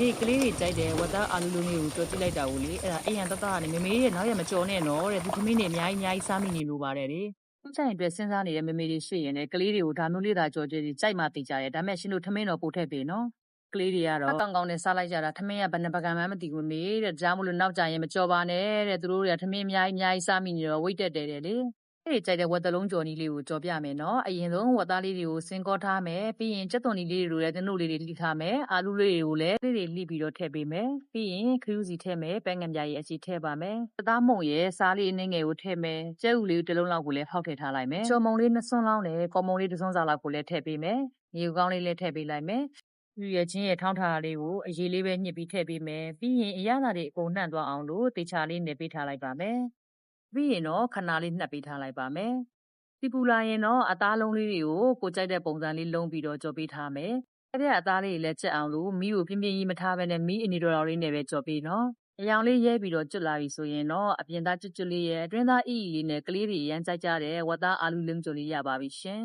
ဒီကလေးတွေကြိုက်တယ်ဝတ်သားအာလူလုံးလေးကိုကြော်ကြည့်လိုက်တာကိုလေအဲ့ဒါအိမ်ရတသားကနေမမေရဲ့နောက်ရမကြော်နဲ့နော်တဲ့ဒီသမီးနေအများကြီးစားမိနေလို့ပါတယ်လေသူကြိုက်ရင်အတွက်စဉ်းစားနေတဲ့မမေတွေရှိရင်လည်းကလေးတွေကိုဒါမျိုးလေးသာကြော်ကြည့်ကြိုက်မှသိကြတယ်ဒါမဲ့ရှင်တို့ထမင်းတော်ပို့ထည့်ပေးနော်ကလေးတွေကတော့ကောင်းကောင်းနဲ့စားလိုက်ကြတာထမင်းကဘယ်နှပကံမှမသိဘူးမေတဲ့ကြားမလို့နောက်ကြရင်မကြော်ပါနဲ့တဲ့သူတို့တွေကထမင်းအများကြီးစားမိနေတော့ဝိတ်တက်တယ်တဲ့လေအဲ့ဒီကြိုက်တဲ့ဝက်တလုံးကြော်နီးလေးကိုကြော်ပြမယ်နော်အရင်ဆုံးဝက်သားလေးတွေကိုစင်ကောထားမယ်ပြီးရင်ကြက်သွန်နီးလေးတွေကိုလည်းတင်းတို့လေးတွေလှိထားမယ်အာလူလေးတွေကိုလည်းလေးတွေလှိပြီးတော့ထည့်ပေးမယ်ပြီးရင်ခရူးစီထည့်မယ်ပဲငံပြားရဲ့အစီထည့်ပါမယ်တသားမုံရဲ့စားလေးအနှင်းငယ်ကိုထည့်မယ်ကျဲဥလေးတစ်လုံးလောက်ကိုလည်းဖောက်ထည့်ထားလိုက်မယ်ကြော်မုံလေး2ဆွန်းလောင်းနဲ့ကော်မုံလေး1ဆွန်းစာလောက်ကိုလည်းထည့်ပေးမယ်မြေကောင်းလေးလည်းထည့်ပေးလိုက်မယ်ရချင်းရဲ့ထောင်းထားတာလေးကိုအရေးလေးပဲညှစ်ပြီးထည့်ပေးမယ်ပြီးရင်အရသာတွေအကုန်နှံ့သွားအောင်လို့တေချာလေးနေပေးထားလိုက်ပါမယ်ပြီးရင်တော့ခဏလေးနှက်ပေးထားလိုက်ပါမယ်စီပူလာရင်တော့အသားလုံးလေးတွေကိုကိုကြိုက်တဲ့ပုံစံလေးလုံးပြီးတော့ကြော်ပေးထားမယ်အဲ့ဒီအသားလေးတွေလည်းကြက်အောင်လို့မီးကိုပြင်းပြင်းကြီးမထားဘဲနဲ့မီးအနေတော်လေးနဲ့ပဲကြော်ပေးနော်အယောင်လေးရဲပြီးတော့ကျွတ်လာပြီဆိုရင်တော့အပြင်သားကျွတ်ကျွတ်လေးရဲ့အတွင်းသားအီအီလေးနဲ့ကလေးတွေရမ်းကြိုက်ကြတဲ့ဝတ်သားအာလူလုံးကြော်လေးရပါပြီရှင်